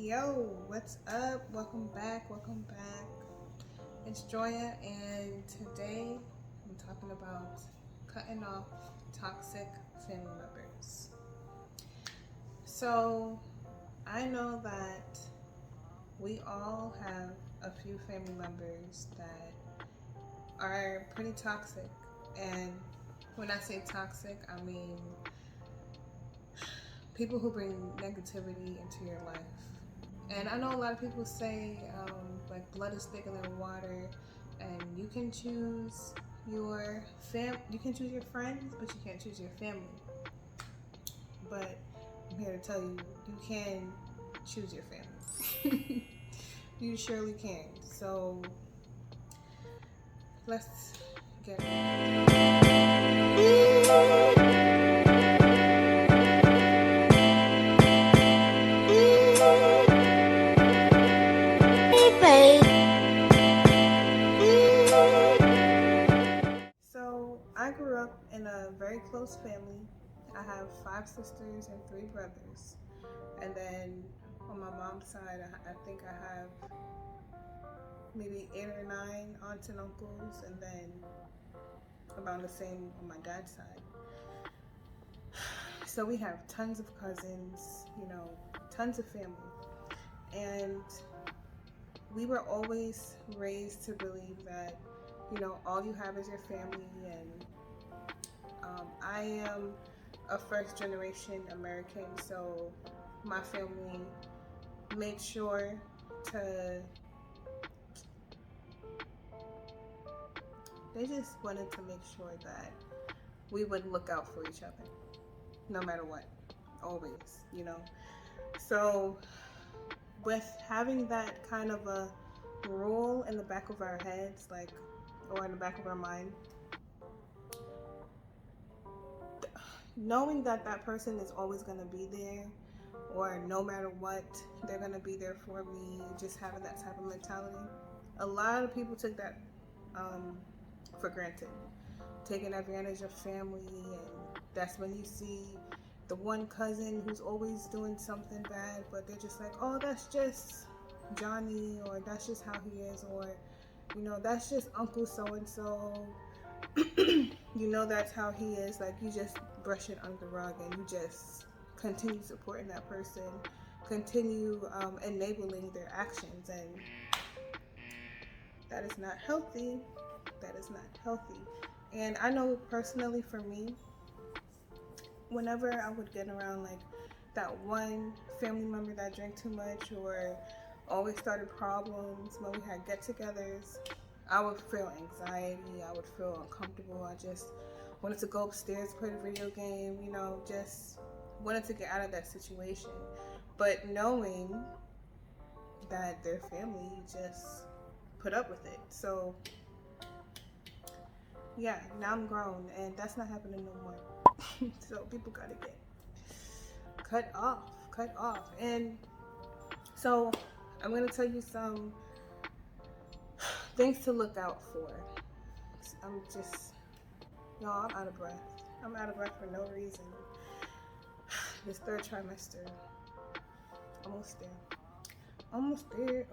Yo, what's up? Welcome back. Welcome back. It's Joya, and today I'm talking about cutting off toxic family members. So, I know that we all have a few family members that are pretty toxic. And when I say toxic, I mean people who bring negativity into your life. And I know a lot of people say like blood is thicker than water, and you can choose you can choose your friends, but you can't choose your family. But I'm here to tell you, you can choose your family. You surely can. So let's get So I grew up in a very close family. I have 5 sisters and 3 brothers. And then on my mom's side, I think I have maybe 8 or 9 aunts and uncles, and then about the same on my dad's side. So we have tons of cousins, tons of family. And we were always raised to believe that, all you have is your family. And I am a first generation American, so my family made sure to, they just wanted to make sure that we would look out for each other no matter what, always. So with having that kind of a rule in the back of our heads, or in the back of our mind, knowing that that person is always going to be there, or no matter what, they're going to be there for me, just having that type of mentality, a lot of people took that for granted, taking advantage of family. And that's when you see the one cousin who's always doing something bad, but they're just like, oh, that's just Johnny, or that's just how he is, or that's just Uncle so and so. That's how he is. Like, you just brush it under the rug, and you just continue supporting that person, continue enabling their actions, and that is not healthy. That is not healthy. And I know personally for me, whenever I would get around like that one family member that drank too much or always started problems when we had get-togethers, I would feel anxiety. I would feel uncomfortable. I just wanted to go upstairs, play a video game, just wanted to get out of that situation. But knowing that their family just put up with it. So yeah, now I'm grown, and that's not happening no more. So people gotta get cut off. And so I'm gonna tell you some things to look out for. Y'all, I'm out of breath. I'm out of breath for no reason. This third trimester, almost there.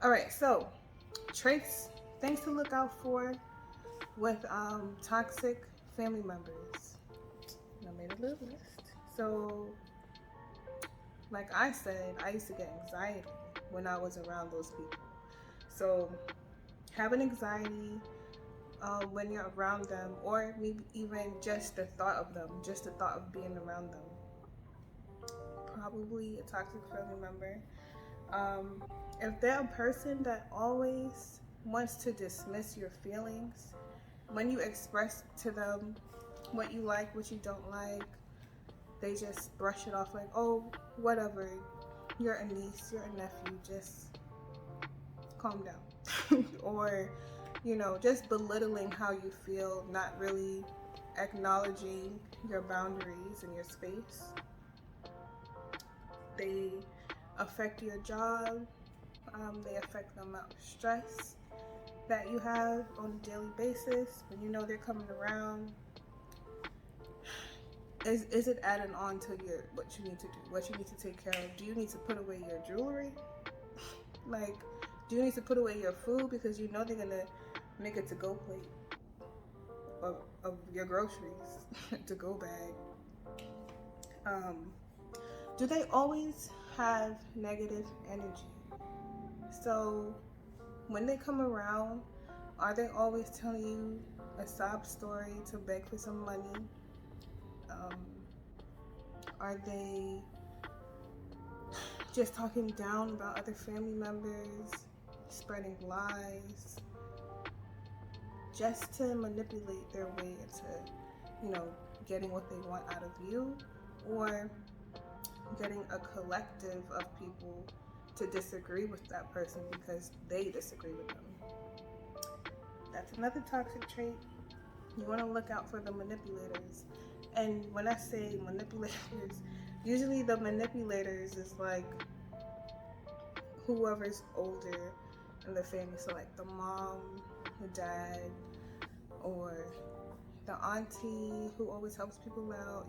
All right, so things to look out for with toxic family members. I made a little list. So, like I said, I used to get anxiety when I was around those people. So, having anxiety when you're around them, or maybe even just the thought of them, just the thought of being around them, probably a toxic family member. If they're a person that always wants to dismiss your feelings, when you express to them what you like, what you don't like, they just brush it off like, oh, whatever, you're a niece, you're a nephew, just calm down. Or, just belittling how you feel, not really acknowledging your boundaries and your space. They affect your job. They affect the amount of stress that you have on a daily basis when they're coming around. is it adding on to your what you need to do, what you need to take care of? Do you need to put away your jewelry? Like, do you need to put away your food because you know they're gonna make a to-go plate of your groceries, to-go bag? Do they always have negative energy? So when they come around, are they always telling you a sob story to beg for some money? Are they just talking down about other family members, spreading lies, just to manipulate their way into, getting what they want out of you, or getting a collective of people to disagree with that person because they disagree with them? That's another toxic trait. You want to look out for the manipulators. And when I say manipulators, usually the manipulators is like whoever's older in the family. So like the mom, the dad, or the auntie who always helps people out.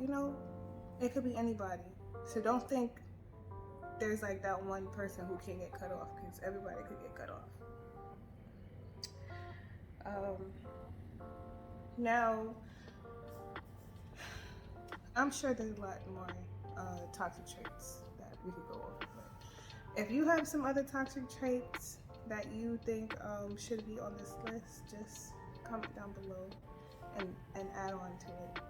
It could be anybody. So don't think there's like that one person who can't get cut off, because everybody could get cut off. Now, I'm sure there's a lot more toxic traits that we could go over, but if you have some other toxic traits that you think should be on this list, just comment down below and add on to it.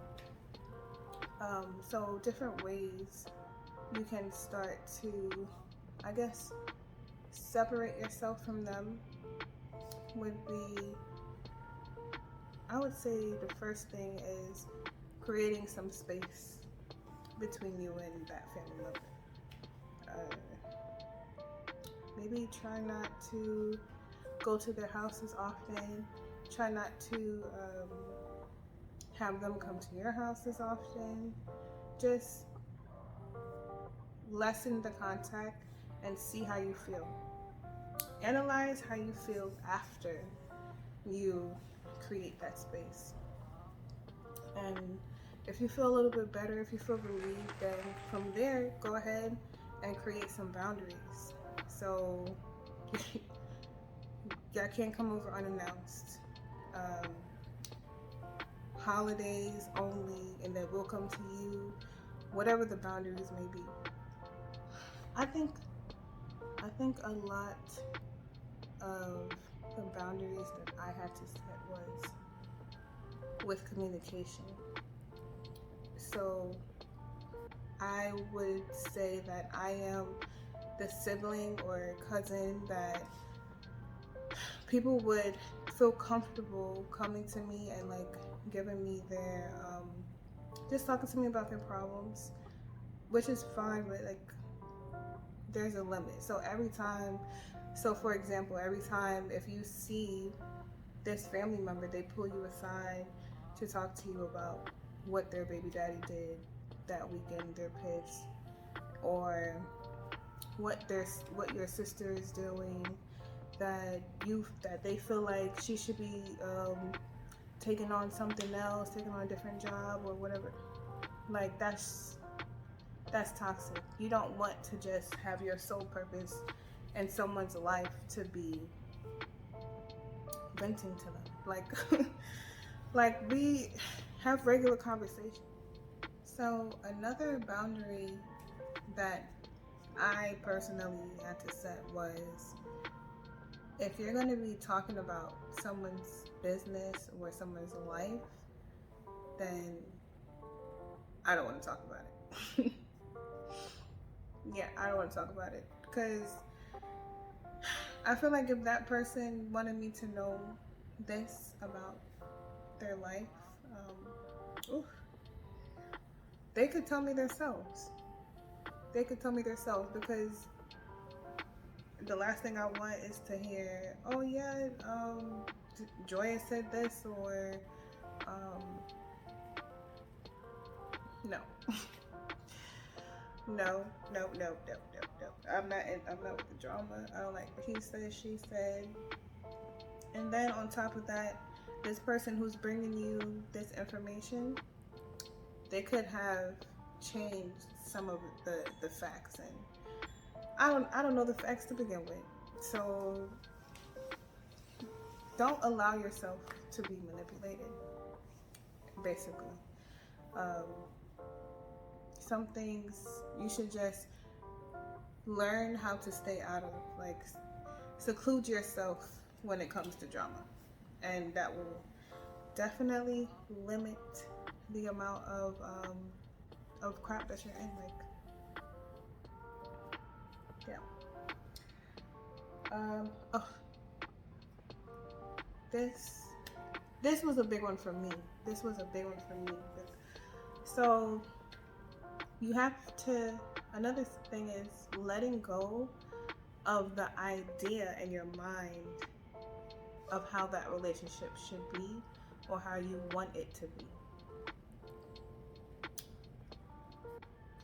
So different ways you can start to, I guess, separate yourself from them would be, I would say the first thing is creating some space between you and that family member. Maybe try not to go to their house as often. Try not to have them come to your house as often. Just lessen the contact and see how you feel. Analyze how you feel after you create that space. And if you feel a little bit better, if you feel relieved, then from there, go ahead and create some boundaries. So y'all can't come over unannounced. Holidays only, and then we'll come to you. Whatever the boundaries may be. I think a lot of the boundaries that I had to set was with communication. So I would say that I am the sibling or cousin that people would feel comfortable coming to me and like giving me their just talking to me about their problems, which is fine, but like there's a limit. So for example, every time if you see this family member, they pull you aside to talk to you about what their baby daddy did that weekend, they're pissed, or what your sister is doing, that they feel like she should be taking on something else, taking on a different job or whatever. Like that's toxic. You don't want to just have your sole purpose in someone's life to be venting to them. Like we have regular conversation. So another boundary that I personally had to set was, if you're going to be talking about someone's business or someone's life, then I don't want to talk about it. Yeah, I don't want to talk about it, because I feel like if that person wanted me to know this about their life, they could tell me themselves. Because the last thing I want is to hear, oh yeah, Joya said this, or no. No. I'm not with the drama. I don't like the he said, she said. And then on top of that, this person who's bringing you this information, they could have changed some of the facts, and I don't know the facts to begin with. So don't allow yourself to be manipulated, basically. Um, some things you should just learn how to stay out of, like seclude yourself when it comes to drama, and that will definitely limit the amount of crap that you're in. Like, yeah. Oh, this was a big one for me. This was a big one for me. So you have to. Another thing is letting go of the idea in your mind of how that relationship should be or how you want it to be.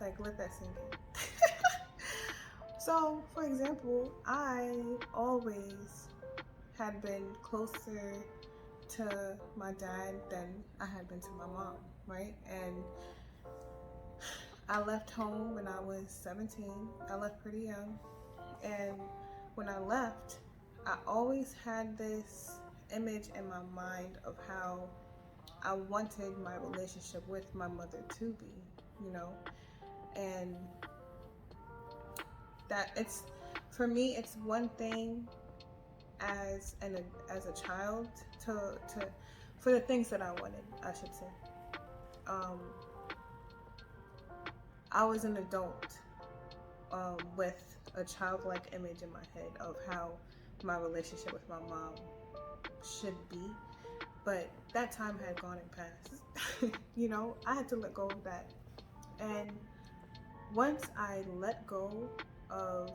Like, let that sink in. So, for example, I always had been closer to my dad than I had been to my mom, right? And I left home when I was 17. I left pretty young. And when I left, I always had this image in my mind of how I wanted my relationship with my mother to be, you know? And that it's, for me, it's one thing as a child to for the things that I wanted, I should say. I was an adult with a childlike image in my head of how my relationship with my mom should be, but that time had gone and passed. You know, I had to let go of that. And once I let go of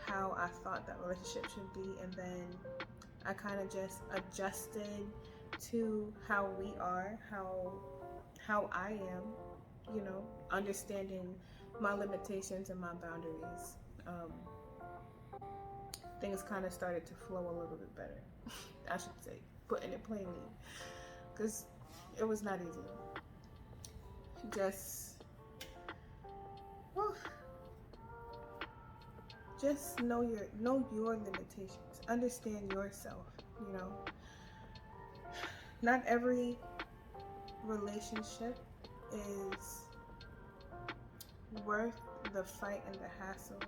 how I thought that relationship should be, and then I kind of just adjusted to how we are, how I am, you know, understanding my limitations and my boundaries. Things kind of started to flow a little bit better, I should say, putting it plainly, because it was not easy. Just know your limitations. Understand yourself, you know. Not every relationship is worth the fight and the hassle.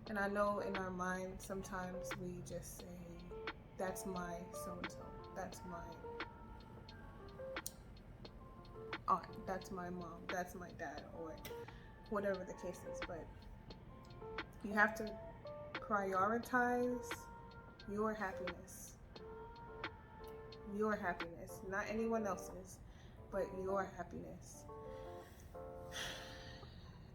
And I know in our mind sometimes we just say, that's my so-and-so, that's my aunt, that's my mom, that's my dad, or whatever the case is. But you have to prioritize your happiness. Your happiness, not anyone else's, but your happiness.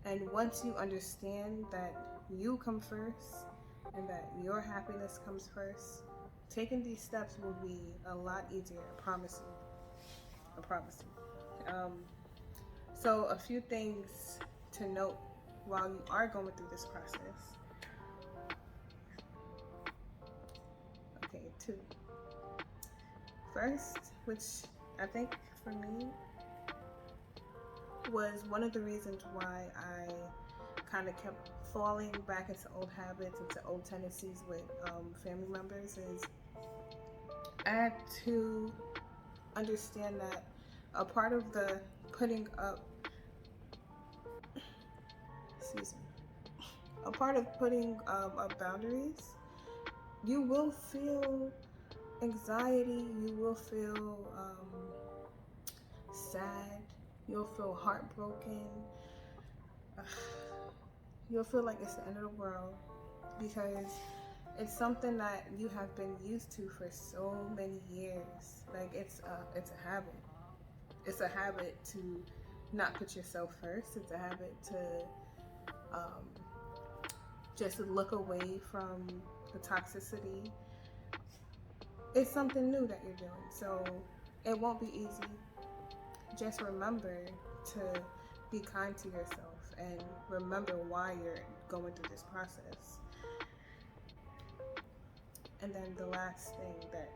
And once you understand that you come first and that your happiness comes first, taking these steps will be a lot easier, I promise you. I promise you. So a few things to note while you are going through this process. Okay, 2. First, which I think for me was one of the reasons why I kind of kept falling back into old habits, into old tendencies with family members, is I had to understand that a part of the putting up, up boundaries, you will feel anxiety, you will feel sad, you'll feel heartbroken, you'll feel like it's the end of the world, because it's something that you have been used to for so many years. Like, it's a habit. It's a habit to not put yourself first. It's a habit to just look away from the toxicity. It's something new that you're doing, so it won't be easy. Just remember to be kind to yourself and remember why you're going through this process. And then the last thing that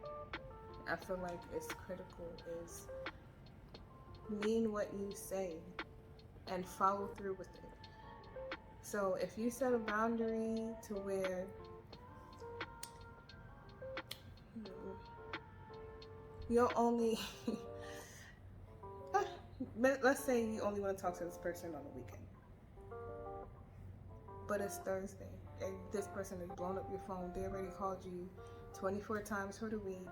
I feel like is critical is mean what you say. and follow through with it. So if you set a boundary to where you'll only let's say you only want to talk to this person on the weekend, but it's Thursday and this person has blown up your phone. They already called you 24 times for the week,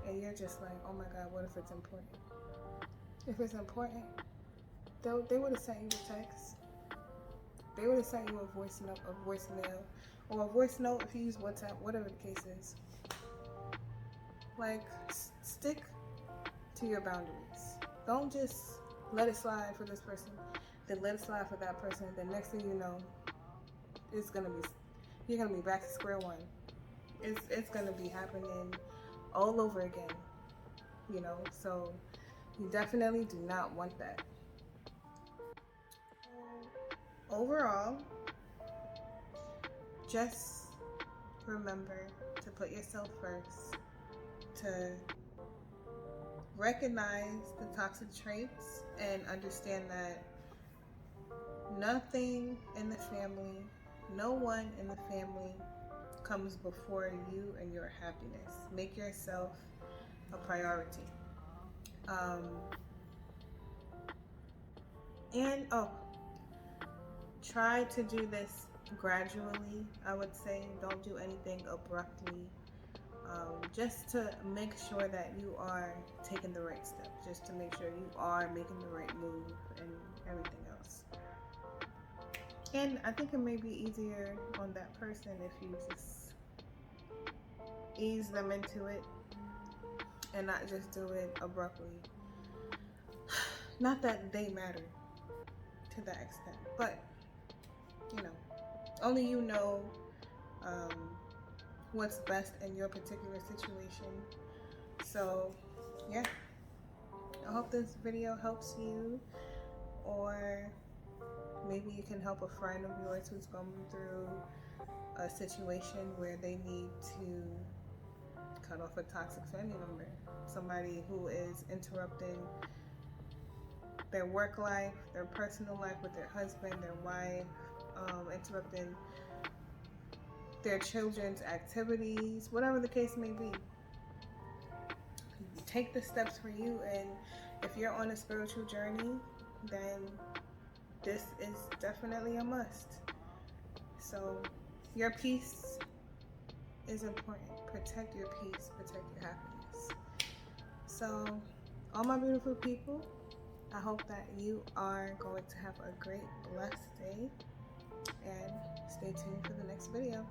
and you're just like, oh my God, what if it's important? If it's important, they would have sent you a text. They would have sent you a voicemail, or a voice note if you use WhatsApp, whatever the case is. Like, stick to your boundaries. Don't just let it slide for this person, then let it slide for that person. Then next thing you know, you're gonna be back to square one. It's gonna be happening all over again. So you definitely do not want that. Overall, just remember to put yourself first, to recognize the toxic traits and understand that nothing in the family, no one in the family comes before you and your happiness. Make yourself a priority. And try to do this gradually, I would say. Don't do anything abruptly. Just to make sure that you are taking the right step, just to make sure you are making the right move and everything else. And I think it may be easier on that person if you just ease them into it and not just do it abruptly. Not that they matter to that extent, but only you know what's best in your particular situation. So yeah, I hope this video helps you, or maybe you can help a friend of yours who's going through a situation where they need to cut off a toxic family member, somebody who is interrupting their work life, their personal life with their husband, their wife, interrupting their children's activities, whatever the case may be. Take the steps for you, and if you're on a spiritual journey, then this is definitely a must. So your peace is important. Protect your peace, protect your happiness. So all my beautiful people, I hope that you are going to have a great, blessed day, and stay tuned for the next video.